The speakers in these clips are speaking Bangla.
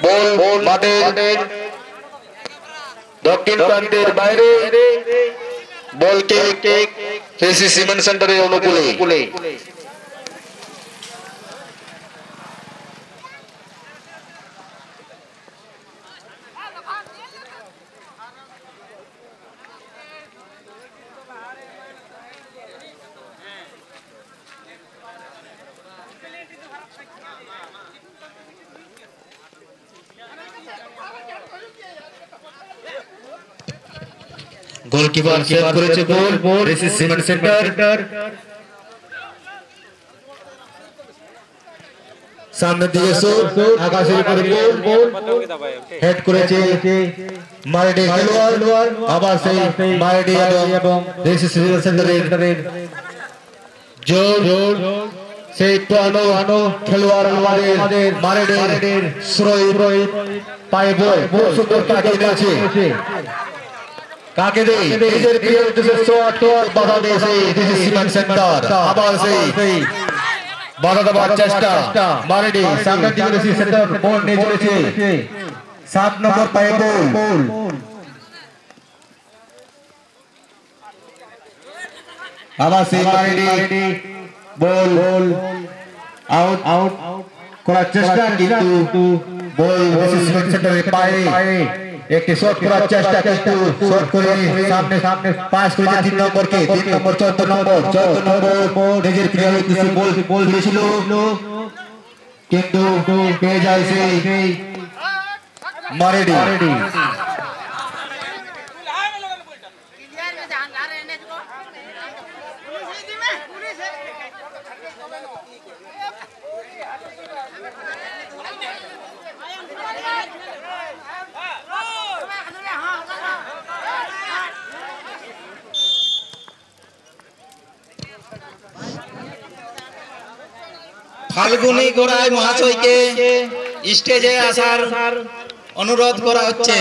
বল মাঠের দক্ষিণ প্রান্তের বাইরে বল কিক ফেসি সিমেন্ট সেন্টারের অনুকূলে গোলকিপার সেভ করেছে গোল ফেসি সিমেন্ট সেন্টার সামনের দিকে আকাশের উপরে গোল হেড করেছে মারেডি খেলোয়াড় আবার সেই মারেডি এবং ফেসি সিমেন্ট সেন্টারের জোর সেই পুরানো খেলোয়াড় আমাদের মারেডির শ্রোই পায়ে বল খুব সুন্দর কাটিয়ে দিয়েছে কাকে দেই নিজের প্রিয় উদ্দেশ্যে শট বাধা দিয়েছে ফেসি সিমেন্ট সেন্টার আবার সেই বাধা দেওয়ার চেষ্টা মারেডি সামনে দিকে সেন্টার বল নিয়ে চলেছে 7 নম্বর পায়ে বল আবার সেই মারেডি বল আউট করার চেষ্টা কিন্তু বল ফেসি সিমেন্ট সেন্টারের পায়ে একটি শট করার চেষ্টা কিন্তু শট করে সামনে পাস করেছে 3 নম্বরকে 3 নম্বর 14 নম্বর নিজের ক্রিয়ার উদ্দেশ্যে বল দিয়েছিল কিন্তু পেয়ে যায় সেই মারেডি ফাল্গুনী গোড়ায় মহাশয়কে স্টেজে আসার অনুরোধ করা হচ্ছে।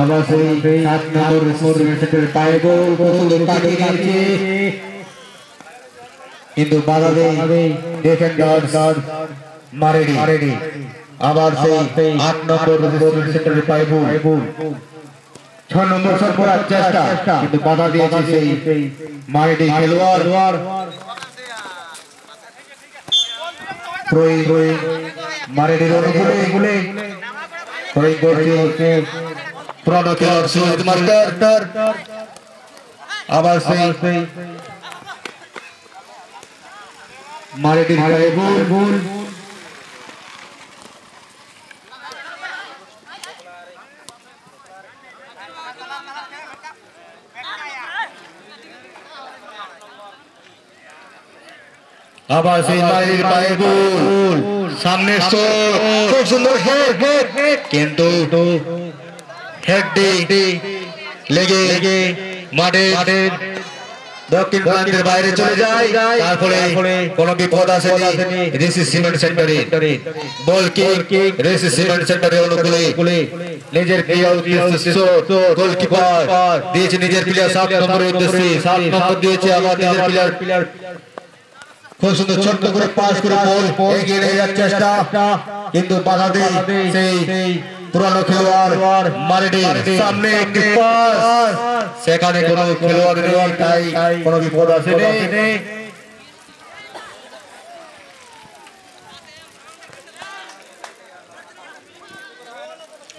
আবার সেই 7 নম্বর সেন্টারের পায়ে গোল কাটিয়ে দিয়েছে কিন্তু বাধা দেয় ডিফেন্ডার মারেডি আবার সেই 8 নম্বর সেন্টারের পায়ে গোল 6 নম্বর শট করার চেষ্টা কিন্তু বাধা দিয়েছে সেই মারেডি খেলোয়াড় মারেডির অনুকূলে করছে পুরানো খেলোয়াড় সুজিত মাস্টার আবার সেই মারেডির পায়ে গোল আবার সেই মারেডির পায়ে গোল সামনে খুব সুন্দর হেড কিন্তু হেডটি লেগে মাঠের দক্ষিণ প্রান্তের বাইরে চলে যায় তারপরে কোনো বিপদ আসেনি রেসি সিমেন্ট সেন্টারে বল কিক রেসি সিমেন্ট সেন্টারে অনুকূলে নিজের প্রিয় উদ্দেশ্যে গোলকিপার দিয়েছে নিজের প্লেয়ার 7 নম্বরের উদ্দেশ্যে 7 নম্বর দিয়েছে আবার নিজের প্লেয়ার খুব সুন্দর ছোট্ট করে পাস করে বল এগিয়ে নিয়ে যাওয়ার চেষ্টা কিন্তু বাধা দেয় সেই পুরানো খেলোয়াড় মারেডির সামনে একটি পাস সেখানে কোনো খেলোয়াড় নেই তাই কোনো বিপদ আসেনি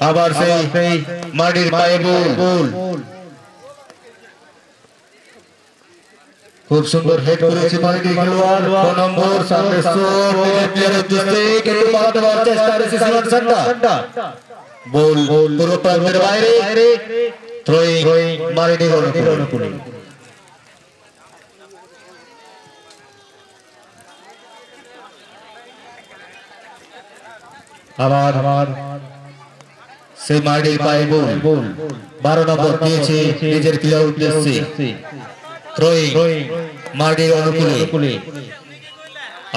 আবার সেই মারেডির পায়ে গোল খুব সুন্দর হেড করেছে মারেডি খেলোয়াড় 9 নম্বর সামনে প্লেয়ারের উদ্দেশ্যে কিন্তু বাধা দেওয়ার চেষ্টা রেসি সিমেন্ট সেন্টার বল পুরো প্রান্তের বাইরে থ্রোয়িং মারেডির অনুকূলে আবার সেই মারেডির পায়ে গোল 12 নম্বর দিয়েছে নিজের প্লেয়ার উদ্দেশ্যে থ্রোয়িং মার্ডির অনুকূলে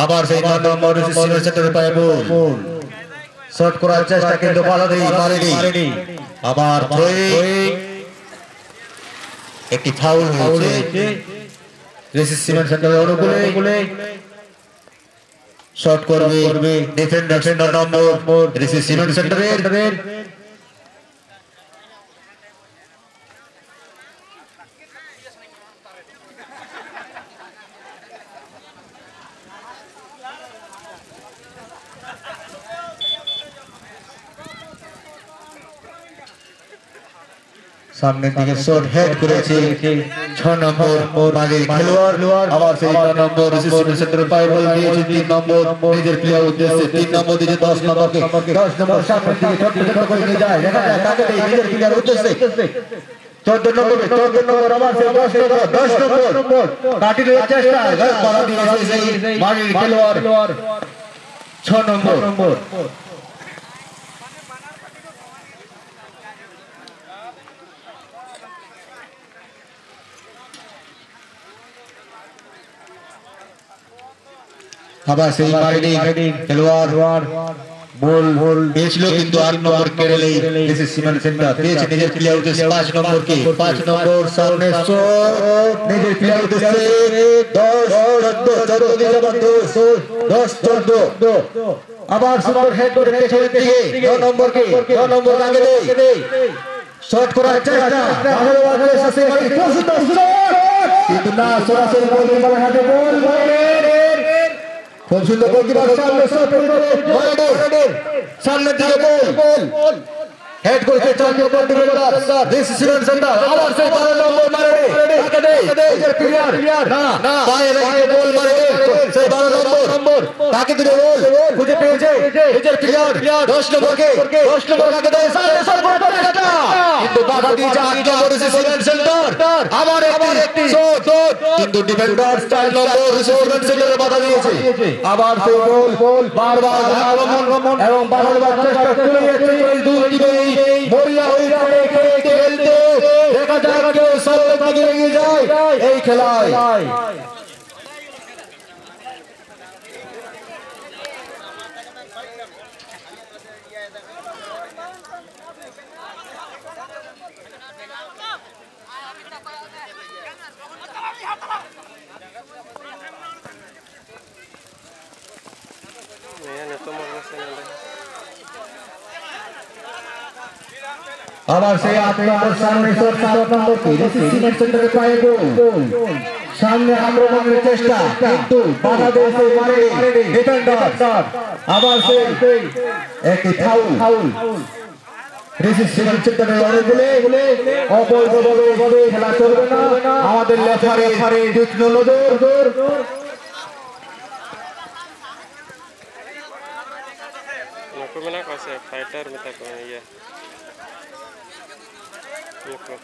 আবার সেই 9 নম্বর সিনিয়র সেন্টারে পায় বল শট করার চেষ্টা কিন্তু মারেনি আবার থ্রোয়িং একটি ফাউল হয়েছে রেসিস সিনিয়র সেন্টারের অনুকূলে শট করবে ডিফেন্ডার 9 নম্বর রেসিস সিনিয়র সেন্টারের সামনের দিকে শট হেড করেছে 6 নম্বর বাগের খেলোয়াড় আবার সেই 9 নম্বর রিসিভ সেন্টারে পায় বল দিয়েছে 3 নম্বর নিজের প্লেয়ার উদ্দেশ্যে 3 নম্বর দিয়েছে 10 নম্বরকে 10 নম্বর সামনের দিকে ছোট করে নিয়ে যায় দেখা যায় তাকে নিজের প্লেয়ার উদ্দেশ্যে 14 নম্বর আবার সেই 10 নম্বর কাটির চেষ্টা করা দিয়েছে সেই বাগের খেলোয়াড় 6 নম্বর আবার সেই মারিনি খেলোয়াড় বল পেয়েছিল কিন্তু 8 নম্বর কেড়ে নেই রেসিস সিনিয়র সেন্টার পেয়েছে নিজের প্লেয়ার উদ্দেশ্যে 5 নম্বরকে 5 নম্বর সামনে শট নিজের প্লেয়ার উদ্দেশ্যে 10 14 আবার সুন্দর হেড করে পেছনের দিকে 9 নম্বরকে 9 নম্বর আগে দেই শট করার চেষ্টা ভালোভাবে সাথে কিন্তু না সরাসরি বল হাতে বল খুব সুন্দর গোলকিপার সামনে শট করে সামনে দিকে বল হেড করেছে 4 নম্বর ডিফেন্ডার দিস সিনিয়র সেন্টার আবার সেই 12 নম্বর মারে তাকে দেই নিজের প্লেয়ার না পায়ে রেখে বল মারে সেই 12 নম্বর তাকে দিলে বল খুঁজে পেয়েছে নিজের প্লেয়ার 10 নম্বরকে 10 নম্বর তাকে দেয় সামনে শট করে চেষ্টা কিন্তু বাধা দিয়েছে 8 নম্বর সিনিয়র সেন্টার আবার একটি শট কিন্তু ডিফেন্ডার 4 নম্বর সিনিয়র সেন্টারে বাধা দিয়েছে আবার সেই বল বারবার আক্রমণ এবং বারবার চেষ্টা চালিয়েছে এই দুই টিমই মরিয়া হয়ে খেলতে দেখা যায় কেউ সামনে দিকে এগিয়ে যায় এই খেলায় আবার সেই 8 নম্বর সামনে 7 নম্বরকে সিনিয়র সেন্টারে পায় গোল সামনে আক্রমণের চেষ্টা কিন্তু বাধা দিয়েছে মারে ডিফেন্ডার আবার সেই একটি ফাউল রেসিস সিনিয়র সেন্টারের অনুকূলে অবৈধভাবে খেলা চলবে না আমাদের লেফারে তীক্ষ্ণ নজর Kumena kasi fighter mita ko iya. Iko.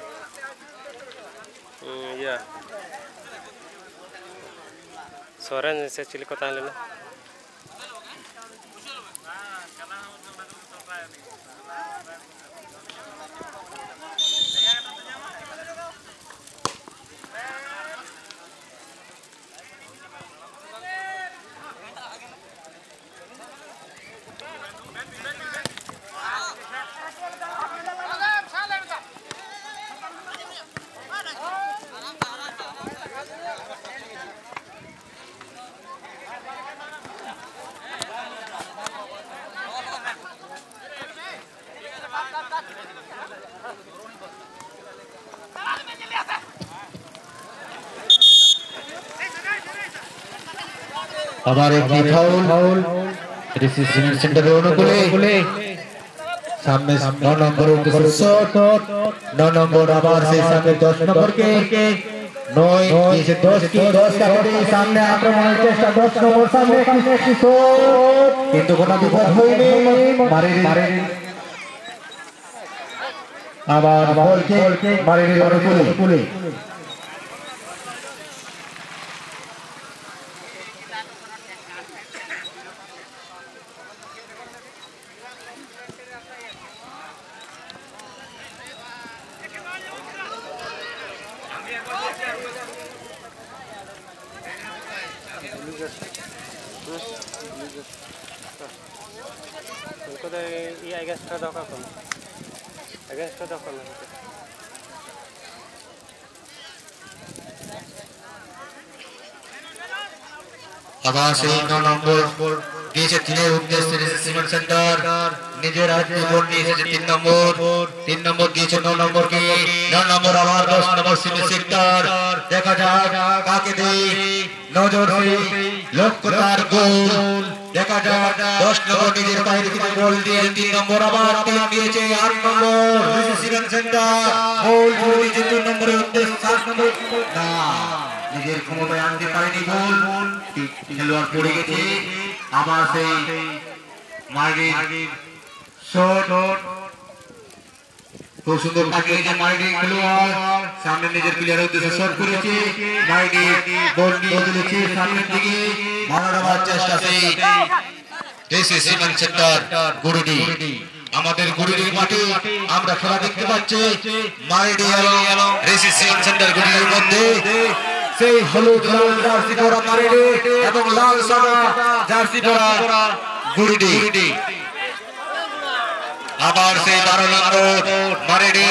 Iya. Soren se chili ko tan lena. আবার একটি ফাউল রেসিস সিনিয়র সেন্টারের অনুকূলে সামনে 9 নম্বর উদ্দেশ্যে শট 9 নম্বর আবার সেই সামনে 10 নম্বরকে 9 নিচে 10 কাটে সামনে আক্রমণের চেষ্টা 10 নম্বর সামনে একটি শট কিন্তু কোনো বিপদ হয়নি মারে আবার বলকে মারে অনুকূলে उनको तो ये अगेंस्ट का दौका कम अगेंस्ट का दौका नहीं আবার সেই 9 নম্বর দিয়েছে তিনের উদ্দেশ্যে সিমেন্ট সেন্টার নিজের হাতে গোল নিয়েছে 3 নম্বর দিয়েছে 9 নম্বরকে 9 নম্বর আবার 10 নম্বর সিমেন্ট সেক্টর দেখা যাক কাকে দেয় নজর সেই লক্ষ্য তার গোল দেখা যাক 10 নম্বর নিজের বাইরে থেকে গোল দিয়ে 3 নম্বর আবার টিম দিয়েছে 8 নম্বর সিমেন্ট সেন্টার গোল দিয়েছে 2 নম্বরের উদ্দেশ্যে 7 নম্বর না নিজের ক্ষমতায় আনতে পারেনি গোল খেলোয়াড় পড়ে গেছে আবার সেই মাইরির শট খুব সুন্দর কাটিয়েছে মাইরির খেলোয়াড় সামনে নিজের প্লেয়ারের উদ্দেশ্যে শট করেছে মাইরি বল নিয়ে দিয়েছে সামনের দিকে মারার চেষ্টা সেই দেশে সিমেন্ট সেন্টার গুরুডি আমাদের গুরুডির মাঠে আমরা খেলা দেখতে পাচ্ছি মাইরি এবং রেসি সিমেন্ট সেন্টার গুরুডির মধ্যে সেই হলুদ লাল জার্সি পরা মারিডি এবং লাল সাদা জার্সি পরা গুরুডি আবার সেই 12 নম্বর মারিডি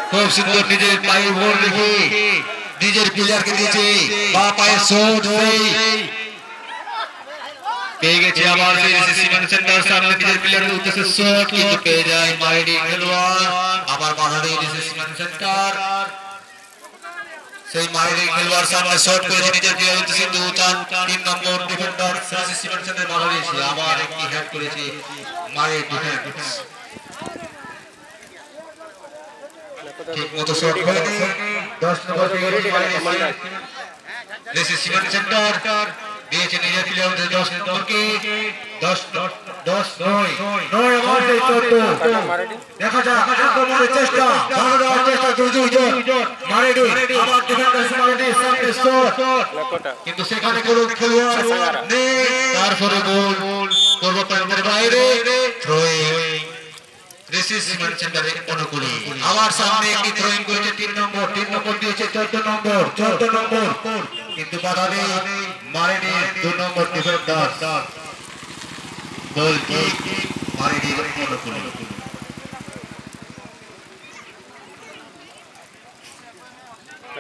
খুব সুন্দর নিজের পায়ে বল রেখে নিজের প্লেয়ারকে দিয়েছে বা পায়ে শট পেয়ে গেছে আবার সেই সিমেন্ট সেন্টার সামনে নিজের প্লেয়ারের উদ্দেশ্যে শট কিন্তু পেয়ে যায় মারিডি খেলোয়াড় আবার বাধা দিয়ে দিয়েছে সিমেন্ট সেন্টার সেই মাইরির খেলোয়াড় সামনে শট করেছে নিজের প্লেয়ারের উদ্দেশ্যে 3 নম্বর ডিফেন্ডার সিমেন্ট সেন্টার বাধা দিয়েছে আবার একটি হেড করেছে মাইরির ডিফেন্স ঠিক মতো শট হয়নি 10 নম্বর রেসি সিমেন্ট সেন্টার দিয়েছে নিজের প্লেয়ারদের 10 নম্বরকে 10 9 দেখা যাক আক্রমণের চেষ্টা ভাগানোর চেষ্টা জোর মারিডি আবার ডিফেন্ডার মারিডি সামনে শট কিন্তু সেখানে কোনো খেলোয়াড় নেই তারপরে গোল পূর্বপ্রান্তের বাইরে থ্রোইং রেসি সিমেন্ট সেন্টারের অনুকূলে আবার সামনে একটি থ্রোইং করেছে 3 নম্বর দিয়েছে 14 নম্বর কিন্তু বাধা নেই মারিডি 2 নম্বর ডিফেন্ডার গোল কিক মারিডির অনুকূলে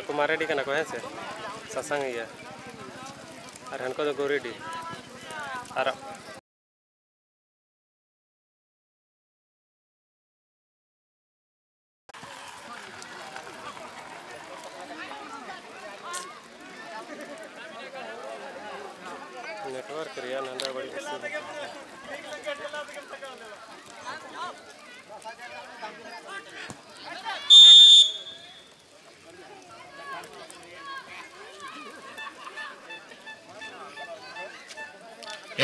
कुमारेडी का ना को है से ससंग या और हनको तो गोरेडी और नेटवर्क रिया नंदा बड़ी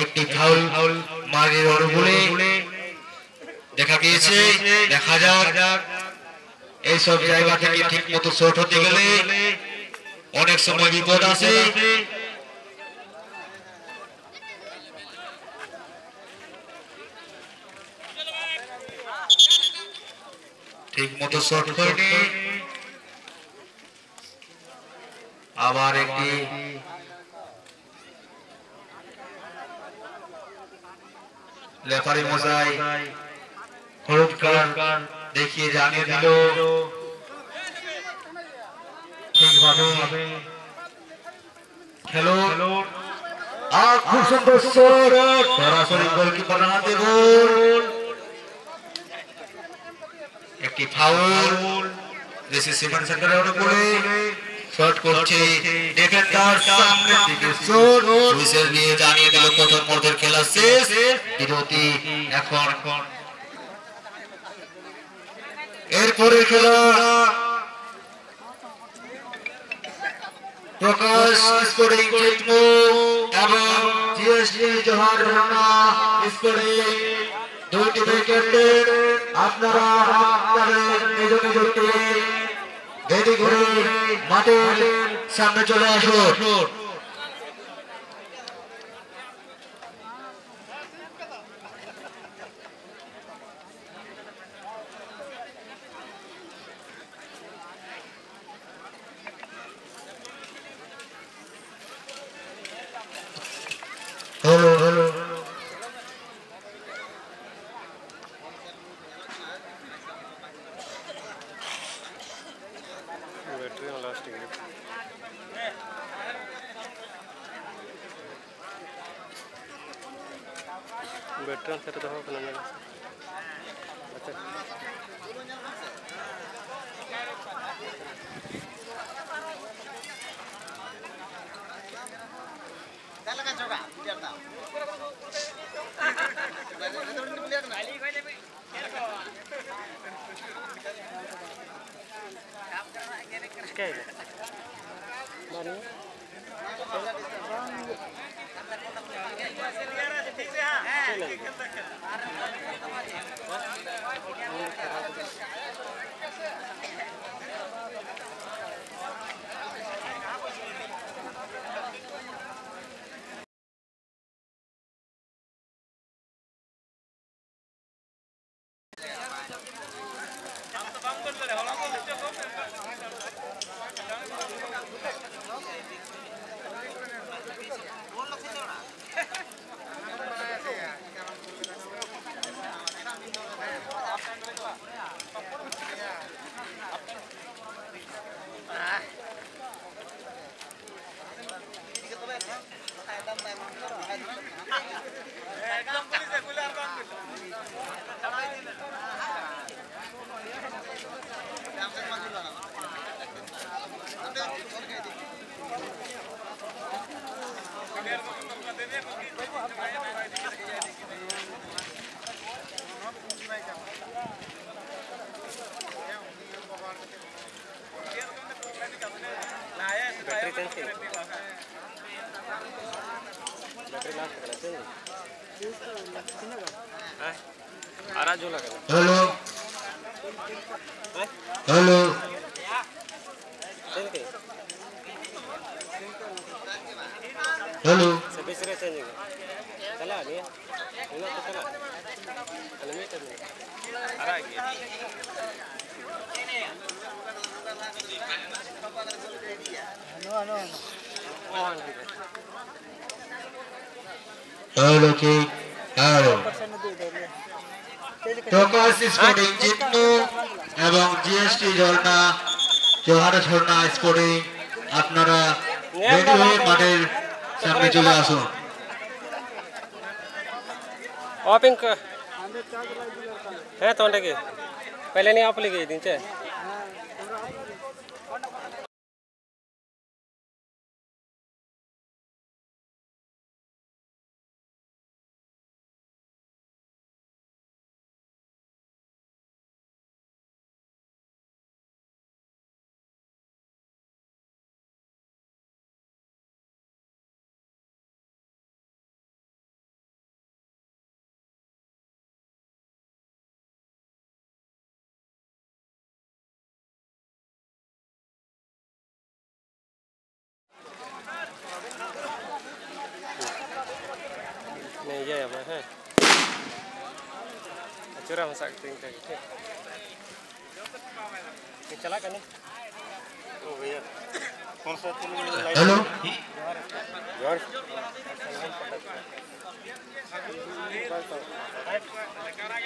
একটি ফাউল মারির অনুকূলে দেখা গিয়েছে দেখা যাক এই সব জায়গা থেকে ঠিক মতো শট হতে গেলে অনেক সময় বিপদ আছে ঠিক মতো শট হয়নি আবার একটি লেফারি মশাই হলুদ কার্ড দেখিয়ে জানিয়ে দিল ঠিকভাবে খেলো আর খুব সুন্দর শট সরাসরি গোলকিপার হাতে গোল একটি ফাউল দেশে সিমেন্ট সেন্টারের অনুকূলে শট করছে ডিফেন্ডার সামনে থেকে শট হুইসেল দিয়ে জানিয়ে দিল প্রথম পর্বের খেলা শেষ বিরতি এখন এরপরে খেলা প্রকাশ স্পোর্টিং চিটমো এবং জিএসটি জোহার ভাঙ্গা স্পোর্টিং দুটি ক্যাপ্টেন আপনারা আপনাদের নিজ নিজ রেডি করে মাঠের সামনে চলে আসুন लास्ट डिग्री वेटरन से तो हो करना अच्छा क्या है मानी बैटरी चेंज की बैटरी लास्ट कर चेंज हां आरा जो लगा हेलो हेलो चेंज के हेलो सर्विस रे चेंज चला नहीं ना तो चला अनलिमिटेड नहीं आरा गया हेलो की हेलो टोकास स्पोर्टिंग जितनो এবং জিএসটি ঝর্ণা জোহার ঝর্ণা স্পোর্টিং আপনারা রেডি হয়ে মাঠের সামনে চলে আসুন ओपिंग है तो के पहले नहीं आप लिखे दिन चे नहीं ये है है चुरा मसा टिंग टे ठीक चला करने ओ भैया कौन सा हेलो यार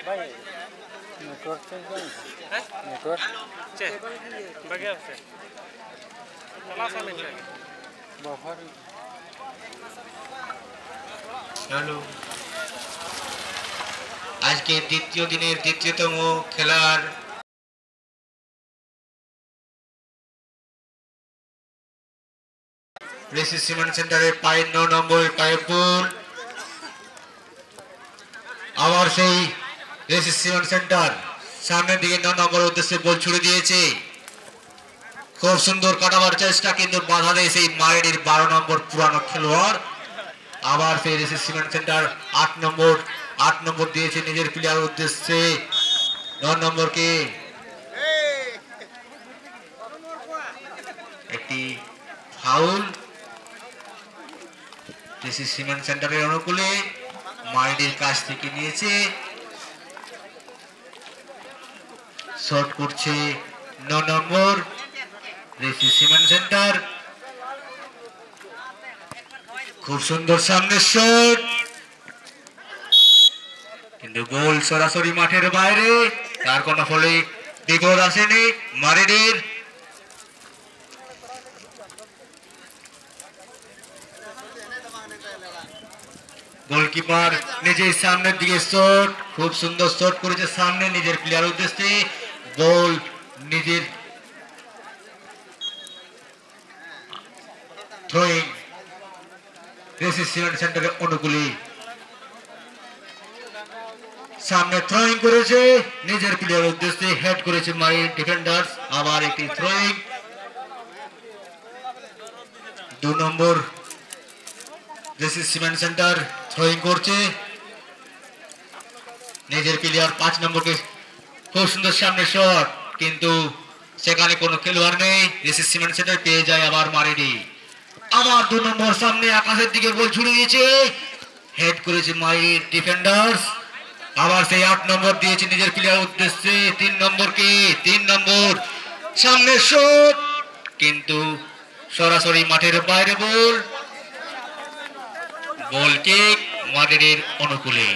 भाई नेटवर्क चेंज है नेटवर्क चे बगैर से चला सा मिल जाएगा बफर हेलो आज के द्वितीय दिनेर द्वितीयतम खेलार রেসি সিমেন্ট সেন্টারে পায়ের 9 নম্বর পায়ের বল আবার সেই রেসি সিমেন্ট সেন্টার সামনের দিকে 9 নম্বর উদ্দেশ্যে বল ছুড়ে দিয়েছে খুব সুন্দর কাটাবার চেষ্টা কিন্তু বাধা দেয় সেই মারেডির 12 নম্বর পুরানো খেলোয়াড় আবার সেই রেসি সিমেন্ট সেন্টার 8 নম্বর দিয়েছে নিজের প্লেয়ার উদ্দেশ্যে 9 নম্বরকে একটি ফাউল রেসি সিমেন্ট সেন্টারের অনুকূলে মারেডির কাছ থেকে নিয়েছে শট করছে 9 নম্বর রেসি সিমেন্ট সেন্টার খুব সুন্দর সামনে শট কিন্তু গোল সরাসরি মাঠের বাইরে তার কোনো ফলে বিপদ আসেনি মারেডির গোলকিপার নিজের সামনের দিকে শট, খুব সুন্দর শট করেছে সামনে নিজের প্লেয়ার উদ্দেশ্যে। বল নিজের থ্রোয়িং রেসিস সিমেন্ট সেন্টারের অনুকূলে সামনে থ্রোয়িং করেছে নিজের প্লেয়ার উদ্দেশ্যে, হেড করেছে মারিন ডিফেন্ডার্স। আবার একটি থ্রোয়িং 2 নম্বর রেসিস সিমেন্ট সেন্টার থ্রোয়িং করছে নিজের প্লেয়ার 5 নম্বরকে, খুব সুন্দর সামনে শট, কিন্তু সেখানে কোনো খেলোয়াড় নেই। রেসিস সিমেন্ট সেন্টার পেয়ে যায় আবার মারিডি। আবার 2 নম্বর সামনে আকাশের দিকে বল ছুড়ে দিয়েছে, হেড করেছে মারিন ডিফেন্ডার্স। আবার সেই 8 নম্বর দিয়েছে নিজের প্লেয়ার উদ্দেশ্যে 3 নম্বরকে, 3 নম্বর সামনে শট, কিন্তু সরাসরি মাঠের বাইরে বল। বল কিক মারিনের অনুকূলে।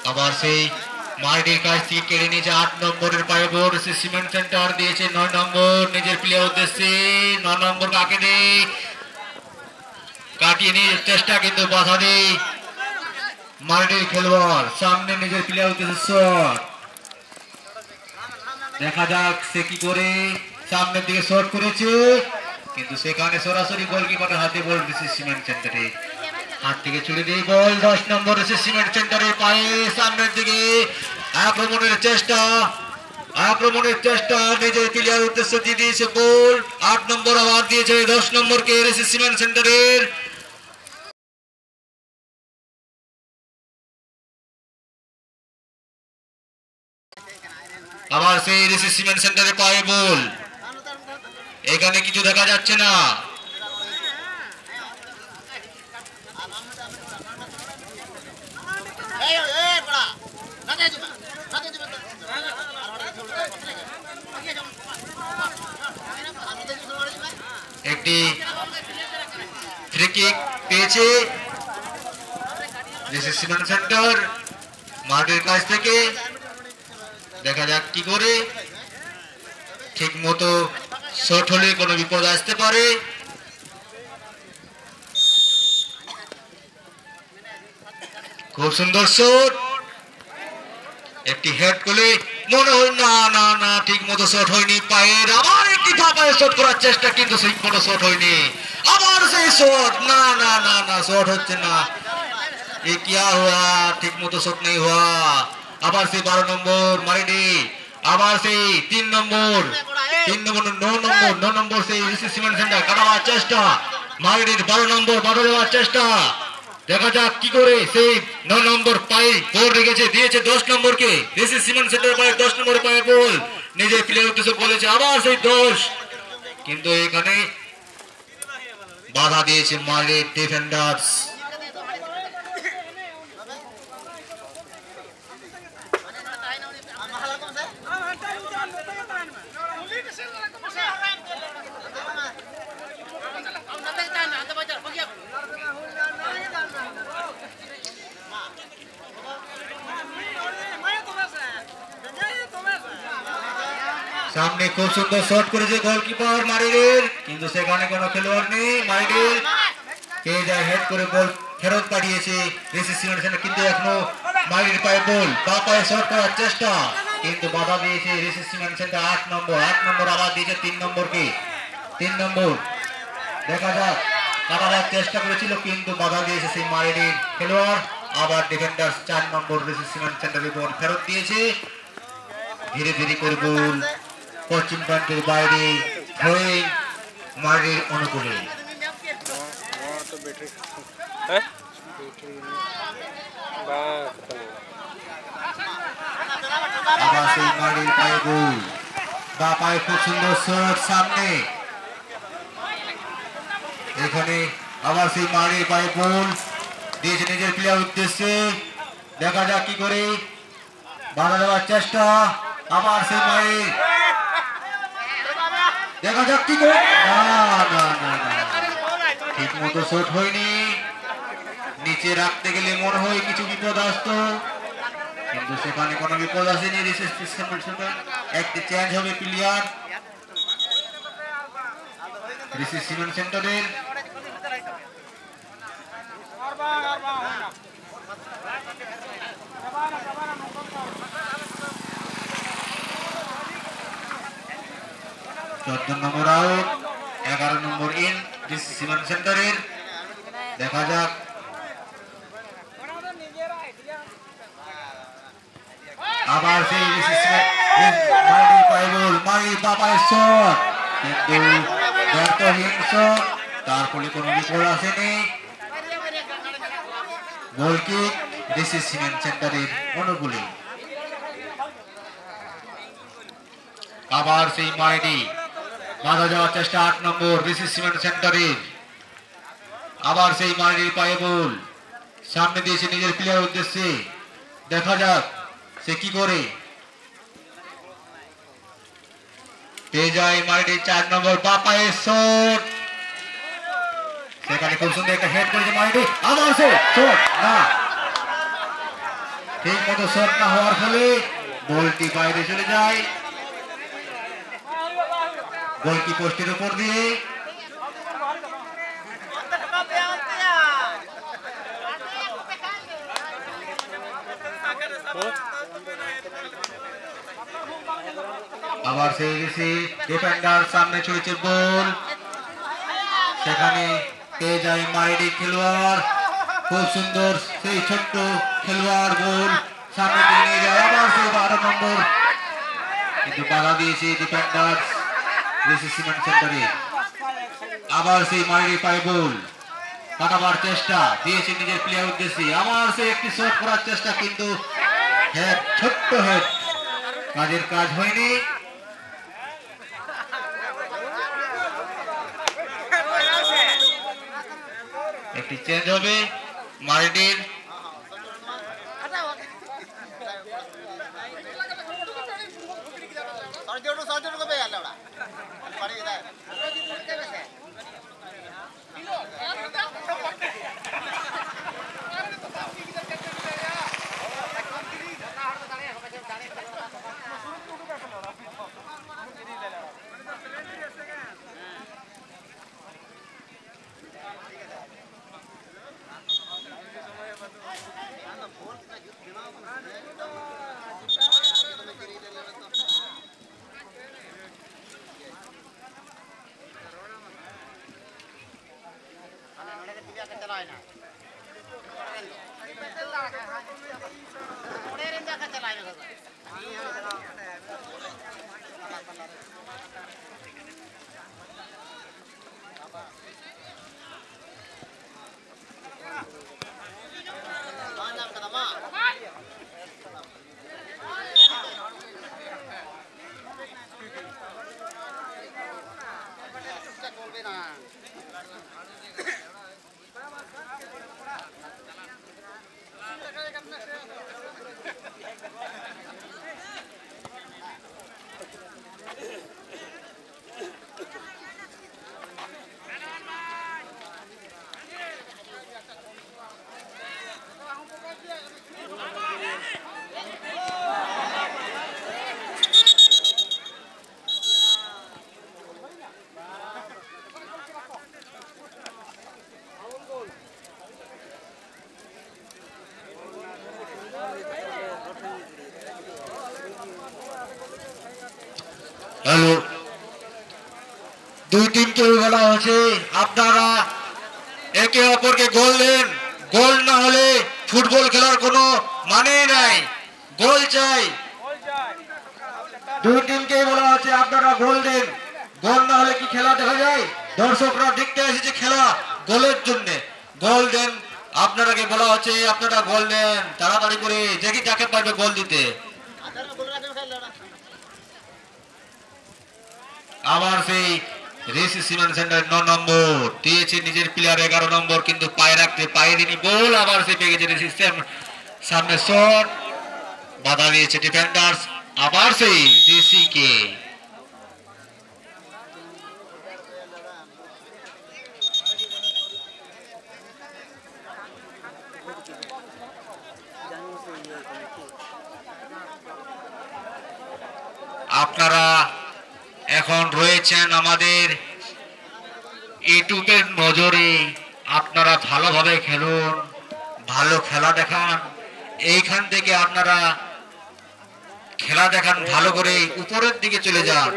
আবার সেই মারিনের কাছ থেকে কেড়ে নিয়েছে 8 নম্বরের পায়ে বল। সিমেন্ট সেন্টার দিয়েছে 9 নম্বর নিজের প্লেয়ার উদ্দেশ্যে। 9 নম্বর কাকে নেই, কাটিয়ে নিয়ে চেষ্টা, কিন্তু বাধা নেই মারিনের খেলোয়াড়। সামনে নিজের প্লেয়ার উদ্দেশ্যে শট, দেখা যাক সে কি করে। সামনের দিকে শট করেছে, কিন্তু সেখানে সরাসরি গোলকিপারের হাতে বল। রেসিস সিমেন্ট সেন্টারে হাত থেকে ছুড়ে দিয়ে বল 10 নম্বর রেসিস সিমেন্ট সেন্টারের পায়ে। সামনের দিকে আক্রমণের চেষ্টা, নিজের প্লেয়ার উদ্দেশ্যে দিয়ে দিয়েছে বল। 8 নম্বর আবার দিয়েছে 10 নম্বরকে রেসিস সিমেন্ট সেন্টারের। আবার সেই রেসিস সিমেন্ট সেন্টারের পায়ে বল, এখানে কিছু দেখা যাচ্ছে না। একটি ফ্রি কিক পেয়েছে রেসিস সিমেন্ট সেন্টার মাঠের কাছ থেকে। দেখা যাক কি করে, ঠিক মতো শট হলে কোনো বিপদ আসতে পারে। খুব সুন্দর শট, একটি হেড করলে মনে হয় না না না ঠিক মতো শট হয়নি পায়ের। আবার একটি পায়ে শট করার চেষ্টা, কিন্তু সেই কোনো শট হয়নি। আবার সেই শট, না না না না শট হচ্ছে না। ये क्या हुआ, ঠিক মতো শট নেই हुआ। আবার সেই 12 নম্বর মারিডি, আবার সেই 3 নম্বর 9 নম্বর সেই রেসিস সিমেন্ট সেন্টার কাটাবার চেষ্টা, মারিডির 12 নম্বর বাধা দেওয়ার চেষ্টা। দেখা যাক কি করে। সেই 9 নম্বর পায়ে বল রেখেছে, দিয়েছে 10 নম্বরকে রেসিস সিমেন্ট সেন্টার পায়ে। 10 নম্বর পায়ে বল নিজের প্লেয়ার উদ্দেশ্যে বলেছে, আবার সেই 10, কিন্তু এখানে বাধা দিয়েছে মারিড ডিফেন্ডার্স। সামনে খুব সুন্দর শট করেছে গোলকিপার মারিনের, কিন্তু সেখানে কোনো খেলোয়াড় নেই। মারিনের কে যায় হেড করে বল ফেরত পাঠিয়েছে রেসিস সিমেন্ট সেন্টার, কিন্তু এখনো মারিনের পায়ে বল, বা পায়ে শট করার চেষ্টা, কিন্তু বাধা দিয়েছে রেসিস সিমেন্ট সেন্টার। 8 নম্বর আবার দিয়েছে 3 নম্বরকে। 3 নম্বর দেখা যাক, কাটাবার চেষ্টা করেছিল, কিন্তু বাধা দিয়েছে সেই মারিনের খেলোয়াড়। আবার ডিফেন্ডার্স 4 নম্বর রেসিস সিমেন্ট সেন্টারে বল ফেরত দিয়েছে। ধীরে ধীরে করে বল পশ্চিম প্রান্তের বাইরে, থ্রোয়িং মারিনের অনুকূলে। আবার সেই মারিনের পায়ে বল, বা পায়ে খুব সুন্দর শট সামনে। এখানে আবার সেই মারিনের পায়ে বল দিয়েছে নিজের প্লেয়ার উদ্দেশ্যে। দেখা যাক কি করে, বাধা দেওয়ার চেষ্টা। আবার সেই মারিন দেখা যাক কি করে। না না না না, ঠিক মতো শট হয়নি। নিচে রাখতে গেলে মনে হয় কিছু বিপদ আসতো, কিন্তু সেখানে কোনো বিপদ আসেনি। একটি চেঞ্জ হবে প্লেয়ার রিসি সিমেন্ট সেন্টারের। চোদ্দ নম্বর আউট, 11 নম্বর ইন রিসি সিমেন্ট সেন্টারের। দেখা যাক আবার সেই রিসি সিমেন্ট মারি বাবার শট, কিন্তু ব্যর্থহীন শট, তার ফলে কোনো বিপদ আসেনি। গোল কিক রিসি সিমেন্ট সেন্টারের অনুকূলে। আবার সেই মাইনি বাধা যাওয়ার চেষ্টা 8 নম্বর রিসি সিমেন্ট সেন্টারের। আবার সেই মাইনির পায়ে বল, সামনে দিয়েছে নিজের প্লেয়ার উদ্দেশ্যে। দেখা যাক সে কি করে। পেয়ে যায় মাইনির 4 নম্বর বাপায়ের শট, সেখানে খুব সুন্দর একটা হেড করেছে মাইনি। আবার সে শট না, ঠিক মতো শট না হওয়ার ফলে বলটি বাইরে চলে যায় গোলকি পোস্টের উপর দিয়ে। আবার সেই ডিফেন্ডার সামনে ছুঁড়েছে বল, সেখানে পেয়ে যায় মাইডি খেলোয়াড়। খুব সুন্দর সেই ছোট্ট খেলোয়াড় বল সামনে দিয়ে নিয়ে যায়। আবার সেই 12 নম্বর, কিন্তু বাধা দিয়েছে ডিফেন্ডার রিসি সিমেন্ট সেন্টারে। আবার সেই মাইডি পায় বল, কাটাবার চেষ্টা দিয়েছে নিজের প্লেয়ার উদ্দেশ্যে। আবার সে একটি শট করার চেষ্টা, কিন্তু হেড, ছোট্ট হেড, কাজের কাজ হয়নি। একটি চেঞ্জ হবে মারিডির। হ্যালো, দুই টিমকে বলা হয়েছে আপনারা একে অপরকে গোল দেন। গোল না হলে ফুটবল খেলার কোনো মানেই নাই, গোল চাই। দুই টিমকে বলা হয়েছে আপনারা গোল দেন, গোল না হলে কি খেলা দেখা যায়? দর্শকরা দেখতে এসেছে খেলা গোলের জন্য, গোল দেন। আপনারাকে বলা হচ্ছে আপনারা গোল দেন, তাড়াতাড়ি করে, দেখি যাকে পারবে গোল দিতে। আবার সেই রিসি সিমেন্ট সেন্টার 9 নম্বর দিয়েছে নিজের প্লেয়ার 11 নম্বর, কিন্তু পায়ে রাখতে পারেনি বল। আবার সেই পেয়ে গেছে রিসি সামনে শট, বাধা দিয়েছে ডিফেন্ডার্স। আবার সেই রিসি কে এখন রয়েছেন আমাদের ইউটিউবের নজরে। আপনারা ভালোভাবে খেলুন, ভালো খেলা দেখান। এইখান থেকে আপনারা খেলা দেখান ভালো করে, উপরের দিকে চলে যান।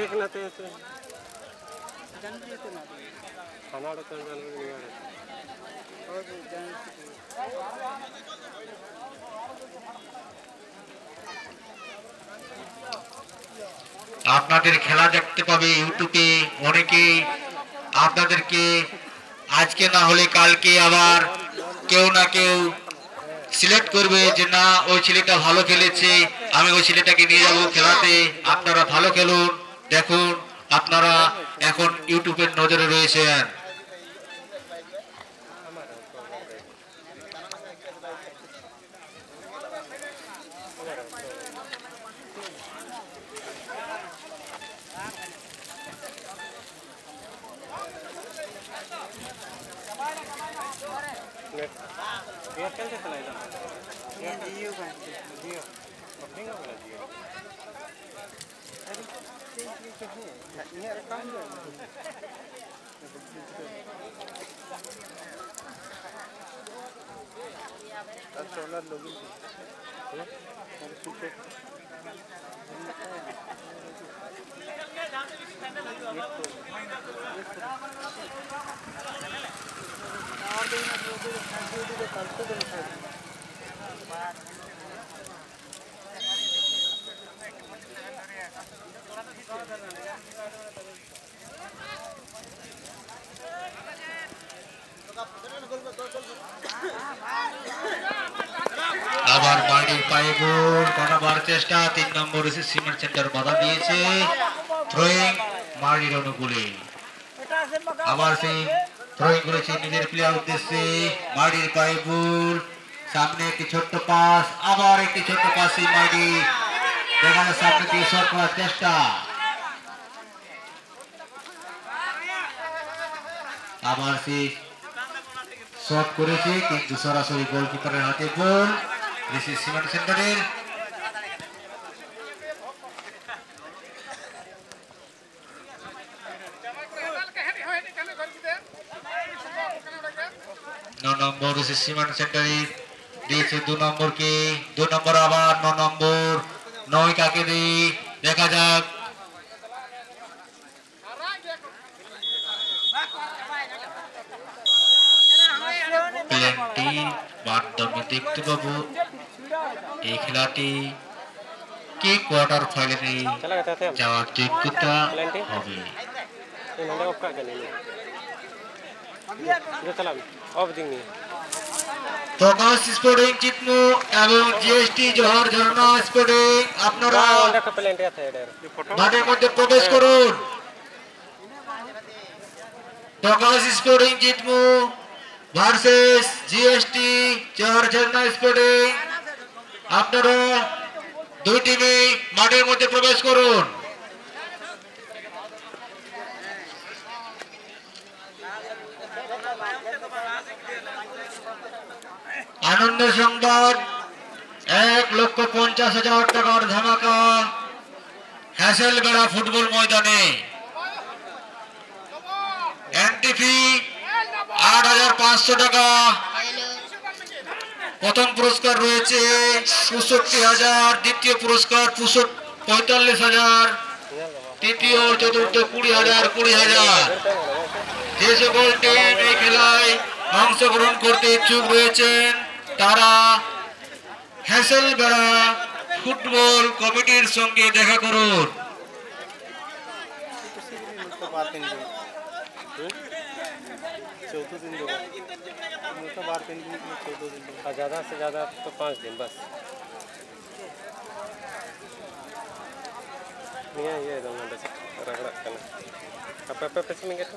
আপনাদের খেলা দেখতে পাবে ইউটিউবে অনেকে। আপনাদেরকে আজকে না হলে কালকে আবার কেউ না কেউ সিলেক্ট করবে যে না ওই ছেলেটা ভালো খেলেছে, আমি ওই ছেলেটাকে নিয়ে যাব খেলাতে। আপনারা ভালো খেলুন, দেখুন। আপনারা এখন ইউটিউবের নজরে রয়েছেন। আবার বাড়ির পায়ে গোল করাবার চেষ্টা। 3 নম্বর সিমেন্ট সেন্টার বাধা দিয়েছে। থ্রোয়িং মারির অনুকূলে। আবার সেই থ্রোয়িং করেছে নিজের প্লেয়ার উদ্দেশ্যে। মারির পায়ে গোল, সামনে একটি ছোট্ট পাস, আবার একটি ছোট্ট পাস। মারি দেখানো সামনে দিয়ে শট করার চেষ্টা। আবার সেই শট করেছে কিন্তু সরাসরি গোলকিপারের হাতে গোল। সিমেন্ট সেন্টারের নম্বর সিমেন্ট সেন্টারের দিয়েছে 2 নম্বরকে। 2 নম্বর আবার 9 নম্বর। 9 কাকে দিয়ে দেখা যাক। প্লেনটির মাধ্যমে দেখতে পাবো এই খেলাটি কে কোয়ার্টার ফাইনালে যাওয়ার যোগ্যতা হবে। প্রকাশ স্পোর্টিং চিতমু এবং জিএসটি জোহর ঝর্ণা স্পোর্টিং, আপনারা মাঠের মধ্যে প্রবেশ করুন। প্রকাশ স্পোর্টিং চিতমু ভার্সেস জিএসটি জোহর ঝর্ণা স্পোর্টিং, আপনারা দুই টিমে মাঠের মধ্যে প্রবেশ করুন। আনন্দ সংবাদ, 1,50,000 টাকার ধামাকা হ্যাসেলবেড়া ফুটবল ময়দানে। এন্ট্রি ফি 8,500 টাকা। প্রথম পুরস্কার রয়েছে 65,000, দ্বিতীয় পুরস্কার 45,000, তৃতীয় চতুর্থ 20,000 20,000। যে সকল টিম এই খেলায় অংশগ্রহণ করতে ইচ্ছুক রয়েছেন তারা হ্যাসেলবেড়া ফুটবল কমিটির সঙ্গে দেখা করুন। ज्यादा से ज्यादा तो 5 दिन बस। ये दो घंटे से रगड़ा करना। apa sih minggu itu?